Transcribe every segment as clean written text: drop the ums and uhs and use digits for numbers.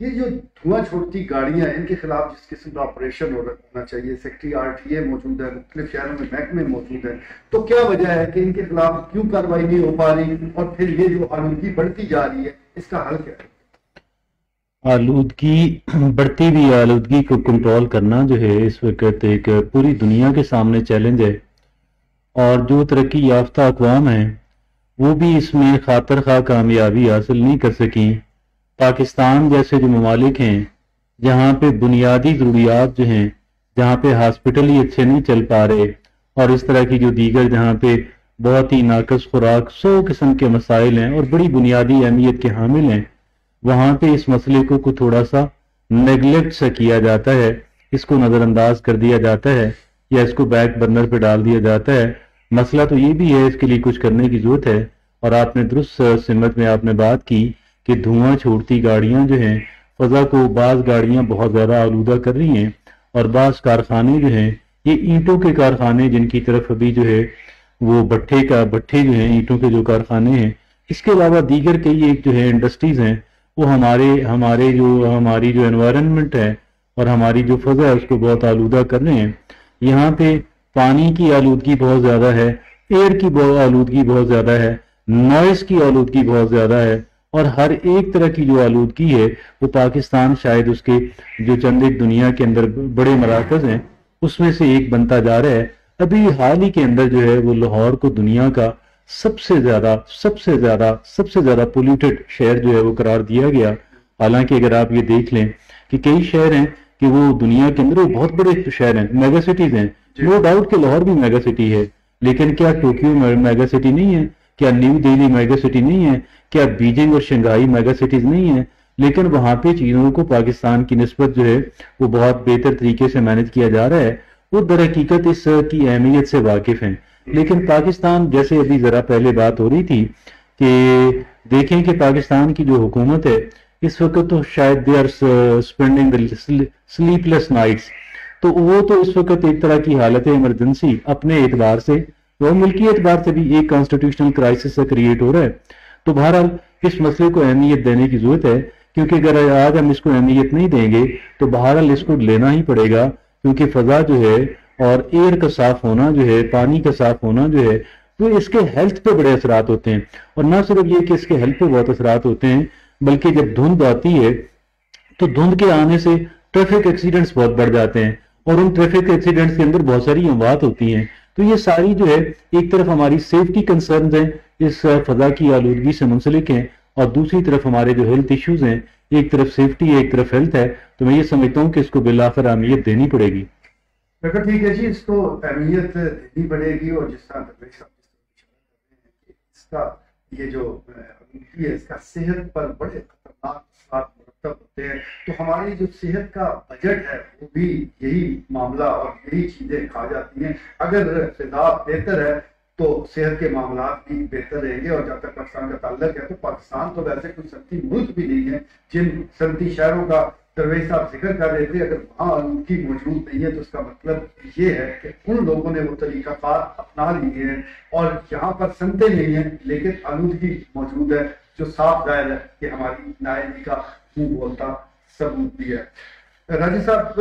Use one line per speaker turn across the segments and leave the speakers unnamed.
یہ جو دھواں چھوڑتی گاڑیاں ہیں ان کے خلاف جس قسم کا آپریشن ہونا چاہیے، سیکٹری RTA موجود ہے، مختلف شہروں میں محکمے موجود ہیں، تو کیا وجہ ہے کہ ان کے خلاف کیوں کارروائی نہیں ہو پا رہی، اور پھر یہ جو آلودگی بڑھتی جا رہی ہے اس کا حل کیا ہے؟
آلودگی، بڑھتی ہوئی آلودگی کو کنٹرول کرنا جو ہے اس وقت ایک پوری دنیا کے سامنے چیلنج ہے، اور جو ترقی یافتہ اقوام ہیں وہ بھی اس میں خاطر خواہ کامیابی حاصل نہیں کر سکیں۔ پاکستان جیسے جو ممالک ہیں جہاں پہ بنیادی ضروریات جو ہیں، جہاں پہ ہاسپٹل ہی اچھے نہیں چل پا رہے، اور اس طرح کی جو دیگر جہاں پہ بہت ہی ناقص خوراک، 100 قسم کے مسائل ہیں اور بڑی بنیادی اہمیت کے حامل ہیں، وہاں پہ اس مسئلے کو تھوڑا سا نیگلیکٹ سا کیا جاتا ہے، اس کو نظر انداز کر دیا جاتا ہے، یا اس کو بیک برنر پہ ڈال دیا جاتا ہے۔ مسئلہ تو یہ بھی ہے، اس کے لیے کچھ کرنے کی ضرورت ہے، اور آپ نے درست سمت میں آپ نے بات کی کہ دھواں چھوڑتی گاڑیاں جو ہیں فضا کو، بعض گاڑیاں بہت زیادہ آلودہ کر رہی ہیں، اور بعض کارخانے جو ہیں یہ اینٹوں کے کارخانے جن کی طرف ابھی جو ہے وہ بھٹے جو ہیں، اینٹوں کے جو کارخانے ہیں، اس کے علاوہ دیگر کئی ایک جو ہے انڈسٹریز ہیں، وہ ہماری جو انوائرنمنٹ ہے اور ہماری جو فضا ہے اس کو بہت آلودہ کر رہے ہیں۔ یہاں پہ پانی کی آلودگی بہت زیادہ ہے، ایئر کی آلودگی بہت زیادہ ہے، نوائز کی آلودگی بہت زیادہ ہے، اور ہر ایک طرح کی جو آلودگی ہے وہ پاکستان شاید اس کے جو چند ایک دنیا کے اندر بڑے مراکز ہیں اس میں سے ایک بنتا جا رہا ہے۔ ابھی حال ہی کے اندر جو ہے وہ لاہور کو دنیا کا سب سے زیادہ پولیوٹڈ شہر جو ہے وہ قرار دیا گیا۔ حالانکہ اگر آپ یہ دیکھ لیں کہ کئی شہر ہیں کہ وہ دنیا کے اندر وہ بہت بڑے شہر ہیں، میگا سٹیز ہیں، نو ڈاؤٹ کہ لاہور بھی میگا سٹی ہے، لیکن کیا ٹوکیو میگا سٹی نہیں ہے؟ کیا نیو دہلی میگا سٹی نہیں ہے؟ کیا بیجنگ اور شنگھائی میگا سٹیز نہیں ہیں؟ لیکن وہاں پہ چیزوں کو پاکستان کی نسبت جو ہے وہ بہت بہتر طریقے سے مینج کیا جا رہا ہے، وہ در حقیقت اس کی اہمیت سے واقف ہیں۔ لیکن پاکستان، جیسے ابھی ذرا پہلے بات ہو رہی تھی کہ دیکھیں کہ پاکستان کی جو حکومت ہے اس وقت تو شاید they are spending sleepless nights, تو وہ تو اس وقت ایک طرح کی حالت ایمرجنسی اپنے اعتبار سے اور ملکی اعتبار سے بھی ایک کانسٹیٹیوشنل کرائسس سے کریٹ ہو رہا ہے۔ تو بہرحال اس مسئلے کو اہمیت دینے کی ضرورت ہے، کیونکہ اگر آج ہم اس کو اہمیت نہیں دیں گے تو بہرحال اس کو لینا ہی پڑے گا، کیونکہ فضا جو ہے اور ایئر کا صاف ہونا جو ہے، پانی کا صاف ہونا جو ہے، تو اس کے ہیلتھ پہ بڑے اثرات ہوتے ہیں، اور نہ صرف یہ کہ اس کے ہیلتھ پہ بہت اثرات ہوتے ہیں، بلکہ جب دھند آتی ہے تو دھند کے آنے سے ٹریفک ایکسیڈنٹس بہت بڑھ جاتے ہیں، اور ان ٹریفک ایکسیڈنٹس کے اندر بہت ساری اموات ہوتی ہیں۔ تو یہ ساری جو ہے ایک طرف ہماری سیفٹی کنسرنز ہیں، اس فضا کی آلودگی سے منسلک ہیں، اور دوسری طرف ہمارے جو ہیلتھ ایشوز ہیں، ایک طرف سیفٹی ہے ایک طرف ہیلتھ ہے، تو میں یہ سمجھتا ہوں کہ اس کو بالآخر اہمیت دینی پڑے گی۔
بالکل ٹھیک ہے جی، اس کو اہمیت دینی پڑے گی، اور جس طرح اس کا یہ جو آلودگی ہے اس کا صحت پر بڑے خطرناک اثرات مرتب ہوتے ہیں، تو ہماری جو صحت کا بجٹ ہے وہ بھی یہی معاملہ اور یہی چیزیں کھا جاتی ہیں۔ اگر فضا بہتر ہے تو صحت کے معاملات بھی بہتر رہیں گے، اور جب تک پاکستان کا تعلق ہے تو پاکستان تو ویسے کوئی صنعتی ملک بھی نہیں ہے، جن صنعتی شہروں کا درویش صاحب ذکر کر رہے تھے، اگر وہاں آلودگی موجود نہیں ہے تو اس کا مطلب یہ ہے کہ ان لوگوں نے وہ طریقہ کار اپنا لیے ہیں، اور یہاں پر صنعتیں نہیں ہیں لیکن آلودگی موجود ہے، جو صاف ظاہر ہے کہ ہماری نااہلی کا منہ بولتا ثبوت بھی ہے۔ راجی صاحب،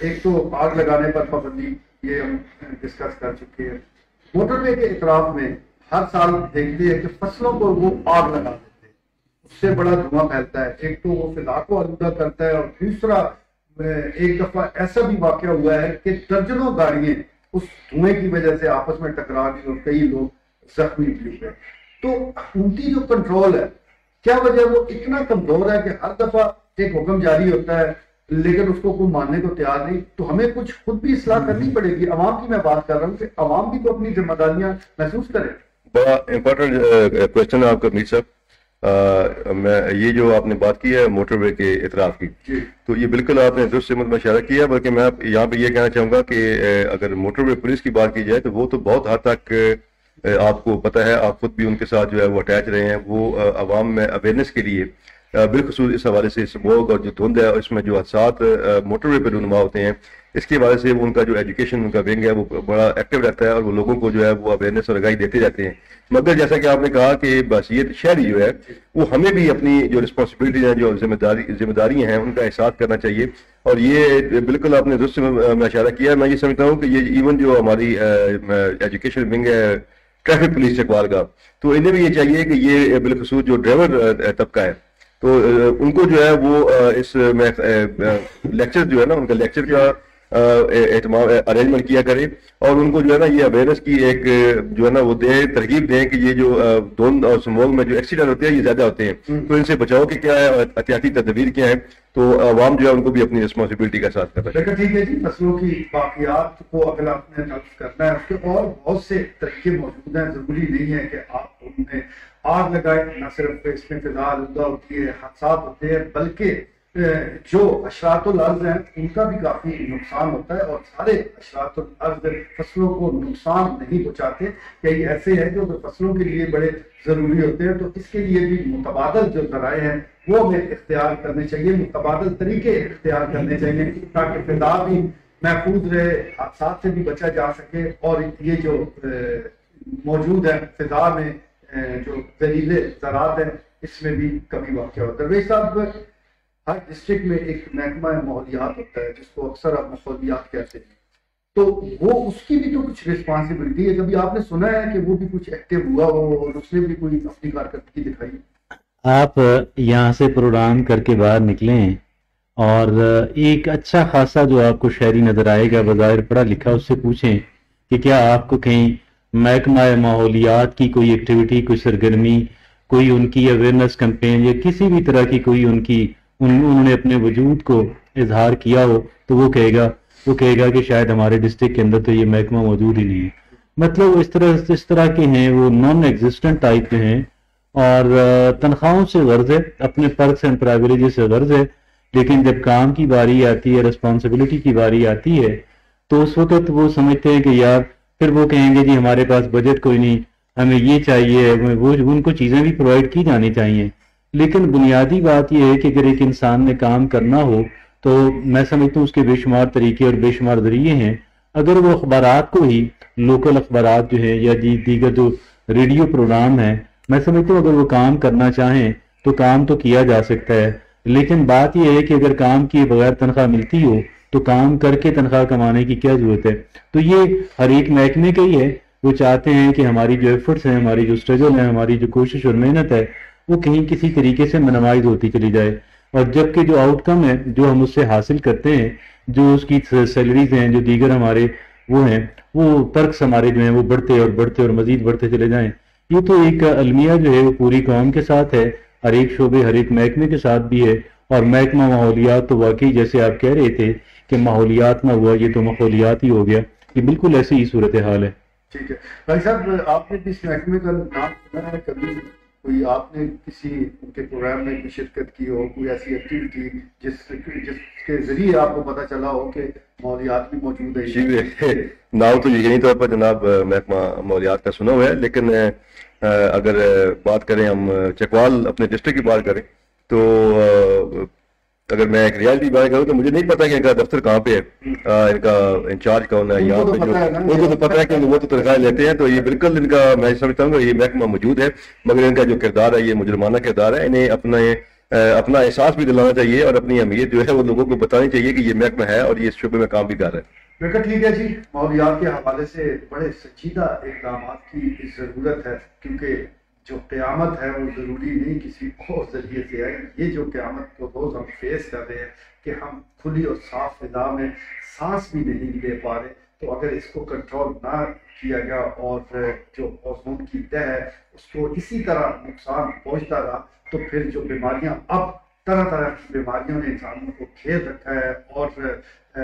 ایک تو آگ لگانے پر پابندی یہ ہم ڈسکس کر چکے ہیں، موٹر وے کے اطراف میں ہر سال دیکھتے ہیں کہ فصلوں کو وہ آگ لگا دیتے ہیں، اس سے بڑا دھواں پھیلتا ہے، ایک تو وہ فضا کو آلودہ کرتا ہے، اور دوسرا ایک دفعہ ایسا بھی واقعہ ہوا ہے کہ درجنوں گاڑیاں اس دھوئیں کی وجہ سے آپس میں ٹکرا گئی اور کئی لوگ زخمی بھی ہوئے۔ تو حکومتی جو کنٹرول ہے، کیا وجہ وہ اتنا کمزور ہے کہ ہر دفعہ ایک حکم جاری ہوتا ہے لیکن اس کو کوئی ماننے کو تیار نہیں؟ تو ہمیں کچھ خود بھی اصلاح کرنی پڑے گی۔ عوام کی میں بات کر رہا ہوں کہ عوام بھی تو اپنی ذمہ داریاں محسوس کرے۔
بڑا امپورٹنٹ کوشچن ہے آپ کا امیر صاحب۔ میں یہ جو آپ نے بات کی ہے موٹر وے کے اطراف کی، تو یہ بالکل آپ نے درست سمت میں اشارہ کیا، بلکہ میں یہاں پہ یہ کہنا چاہوں گا کہ اگر موٹر وے پولیس کی بات کی جائے تو وہ تو بہت حد تک آپ کو پتہ ہے، آپ خود بھی ان کے ساتھ جو ہے وہ اٹیچ رہے ہیں، وہ عوام میں اویئرنیس کے لیے بالخصوص اس حوالے سے اسموگ اور جو دھند ہے اور اس میں جو حادثات موٹر وے پہ رونما ہوتے ہیں اس کے حوالے سے ان کا جو ایجوکیشن ان کا ونگ ہے وہ بڑا ایکٹیو رہتا ہے اور وہ لوگوں کو جو ہے وہ اویئرنیس اور آگاہی دیتے جاتے ہیں. مگر جیسا کہ آپ نے کہا کہ بحیثیت شہری جو ہے وہ ہمیں بھی اپنی جو رسپانسبلٹیز ہیں جو ذمہ داریاں ہیں ان کا احساس کرنا چاہیے. اور یہ بالکل آپ نے درست میں اشارہ کیا. میں یہ سمجھتا ہوں کہ یہ ایون جو ہماری ایجوکیشن ونگ ہے ٹریفک پولیس چکوال کا, تو انہیں بھی یہ چاہیے کہ یہ بالخصوص جو ڈرائیور طبقہ ہے تو ان کو جو ہے وہ اس میں لیکچر جو ہے نا ان کا لیکچر کا اہتمام ارینجمنٹ کیا کرے اور ان کو جو ہے نا یہ اویئرنیس کی ایک جو ہے نا وہ دیں, ترغیب دیں کہ یہ جو دھند اور اسموگ میں جو ایکسیڈنٹ ہوتے ہیں یہ زیادہ ہوتے ہیں تو ان سے بچاؤ کی کیا ہے اور احتیاطی تدابیر کیا ہیں, تو عوام جو ہے ان کو بھی اپنی رسپانسبلٹی کا ساتھ کرنا
چاہیے. ٹھیک ہے جی, فصلوں کی باقیات کو اگر آپ نے نقص کرنا ہے اس کے اور بہت سے طریقے موجود ہیں. ضروری نہیں ہے کہ آپ ان میں آگ لگائیں. نہ صرف اس میں فضا آلودہ ہوتی ہے, حادثات ہوتے ہیں, بلکہ جو اشراط الارض ہیں ان کا بھی کافی نقصان ہوتا ہے اور سارے اشراط الارض فصلوں کو نقصان نہیں پہنچاتے. کئی ایسے ہیں جو فصلوں کے لیے بڑے ضروری ہوتے ہیں, تو اس کے لیے بھی متبادل جو ذرائع ہیں وہ ہمیں اختیار کرنے چاہیے, متبادل طریقے اختیار کرنے چاہیے تاکہ فضا بھی محفوظ رہے, حادثات سے بھی بچا جا سکے اور یہ جو موجود ہے فضا میں جو زہریلے ذرات ہیں اس میں بھی کمی واقع ہوتا ہے. درویش صاحب, ہر ڈسٹرکٹ میں ایک محکمہ ماحولیات ہوتا ہے جس کو اکثر آپ ماحولیات کہتے ہیں, تو وہ اس کی بھی تو کچھ رسپانسبلٹی ہے. کبھی آپ نے سنا ہے کہ وہ بھی کچھ ایکٹیو ہوا ہو اور اس نے بھی کوئی اپنی کارکردگی دکھائی؟
آپ یہاں سے پروگرام کر کے باہر نکلیں اور ایک اچھا خاصا جو آپ کو شہری نظر آئے گا بظاہر پڑھا لکھا, اس سے پوچھیں کہ کیا آپ کو کہیں محکمہ ماحولیات کی کوئی ایکٹیویٹی, کوئی سرگرمی, کوئی ان کی اویئرنیس کمپین یا کسی بھی طرح کی کوئی ان کی انہوں نے اپنے وجود کو اظہار کیا ہو, تو وہ کہے گا کہ شاید ہمارے ڈسٹرکٹ کے اندر تو یہ محکمہ موجود ہی نہیں ہے. مطلب اس طرح کے ہیں, وہ نان ایگزسٹنٹ ٹائپ کے ہیں اور تنخواہوں سے غرض ہے, اپنے پرکس اینڈ پرائیویلیجز سے غرض ہے, لیکن جب کام کی باری آتی ہے, رسپانسبلٹی کی باری آتی ہے, تو اس وقت وہ سمجھتے ہیں کہ یار پھر وہ کہیں گے جی ہمارے پاس بجٹ کوئی نہیں, ہمیں یہ چاہیے, وہ ان کو چیزیں بھی پرووائڈ کی جانی چاہیے. لیکن بنیادی بات یہ ہے کہ اگر ایک انسان نے کام کرنا ہو تو میں سمجھتا ہوں اس کے بے شمار طریقے اور بے شمار ذریعے ہیں. اگر وہ اخبارات کو ہی, لوکل اخبارات جو ہیں یا دیگر جو ریڈیو پروگرام ہیں, میں سمجھتا ہوں اگر وہ کام کرنا چاہیں تو کام تو کیا جا سکتا ہے. لیکن بات یہ ہے کہ اگر کام کیے بغیر تنخواہ ملتی ہو تو کام کر کے تنخواہ کمانے کی کیا ضرورت ہے. تو یہ ہر ایک محکمے کا ہی ہے, وہ چاہتے ہیں کہ ہماری جو ایفرٹس ہیں, ہماری جو اسٹرگل ہے, ہماری جو کوشش اور محنت ہے وہ کہیں کسی طریقے سے منمائز ہوتی چلی جائے, اور جبکہ جو آؤٹ کم ہے جو ہم اس سے حاصل کرتے ہیں, جو اس کی سیلریز ہیں, جو دیگر ہمارے وہ ہیں, وہ پرکس ہمارے جو ہیں وہ بڑھتے اور مزید بڑھتے چلے جائیں. یہ تو ایک المیہ جو ہے وہ پوری قوم کے ساتھ ہے, ہر ایک شعبے ہر ایک محکمے کے ساتھ بھی ہے. اور محکمہ ماحولیات تو واقعی جیسے آپ کہہ رہے تھے کہ ماحولیات نہ ہوا یہ تو ماحولیات ہی ہو گیا, یہ بالکل ایسی ہی صورتحال ہے.
ٹھیک ہے بھائی صاحب, آپ نے اس محکمے کا نام سنا ہے کبھی؟ کوئی آپ نے کسی ان کے پروگرام میں کوئی شرکت کی ہو, کوئی ایسی ایکٹیویٹی جس کے ذریعے آپ کو پتہ چلا ہو کہ ماحولیات بھی موجود ہے؟
نام تو یقینی طور پر جناب محکمہ ماحولیات کا سنا ہوا ہے, لیکن اگر بات کریں ہم چکوال اپنے ڈسٹرکٹ کی بات کریں تو اگر میں ایک ریالٹی بات کروں تو مجھے نہیں پتا کہ ان کا دفتر کہاں پہ ہے, ان کا انچارج کون ہے یہاں پہ, جو ان کو تو پتا ہے کہ وہ تو تنخواہ لیتے ہیں. تو یہ بالکل ان کا میں سمجھتا ہوں کہ یہ محکمہ موجود ہے, مگر ان کا جو کردار ہے یہ مجرمانہ کردار ہے. انہیں اپنا احساس بھی دلانا چاہیے اور اپنی اہمیت جو ہے وہ لوگوں کو بتانی چاہیے کہ یہ محکمہ ہے اور یہ اس شعبے میں کام بھی کر رہا ہے.
بالکل ٹھیک ہے جی, ماحولیات کے حوالے سے بڑے سنجیدہ اقدامات کی ضرورت ہے, کیونکہ جو قیامت ہے وہ ضروری نہیں کسی اور ذریعے سے ہے. یہ جو قیامت کو روز ہم فیس کر رہے ہیں کہ ہم کھلی اور صاف فضا میں سانس بھی نہیں لے پا رہے, تو اگر اس کو کنٹرول نہ کیا گیا اور جو اوزون کی تہ ہے اس کو اسی طرح نقصان پہنچتا رہا, تو پھر جو بیماریاں, اب طرح طرح کی بیماریوں نے انسانوں کو گھیر رکھا ہے اور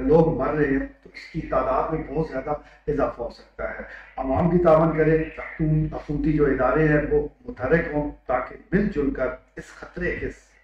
لوگ مر رہے ہیں, تو اس کی تعداد میں بہت زیادہ اضافہ ہو سکتا ہے. عوام بھی تعاون کرے, حکومتی جو ادارے ہیں وہ متحرک ہوں تاکہ مل جل کر اس خطرے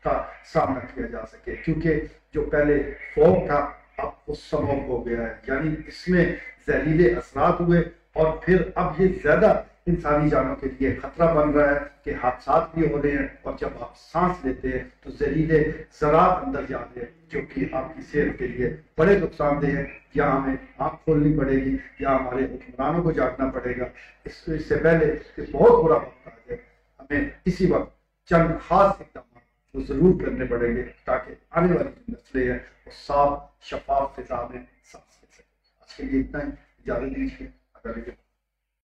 کا سامنا کیا جا سکے, کیونکہ جو پہلے فوگ تھا اب وہ سموگ ہو گیا ہے, یعنی اس میں زہریلے اثرات ہوئے اور پھر اب یہ زیادہ انسانی جانوں کے لیے خطرہ بن رہا ہے کہ حادثات بھی ہو رہے ہیں، اور جب آپ سانس لیتے ہیں تو زہریلے ذرات اندر جاتے ہیں جو کہ آپ کی صحت کے لیے بڑے نقصان دہ ہیں۔ یا ہمیں آنکھ کھولنی پڑے گی یا ہمارے حکمرانوں کو جاگنا پڑے گا۔ اس سے پہلے کہ بہت برا وقت آ جائے، ہمیں اسی وقت چند خاص اقدامات وہ ضرور کرنے پڑیں گے تاکہ آنے والی جو نسلیں ہیں وہ صاف شفاف فضا میں سانس لے سکیں۔ آج کے لیے اتنا ہی، اجازت دیجیے۔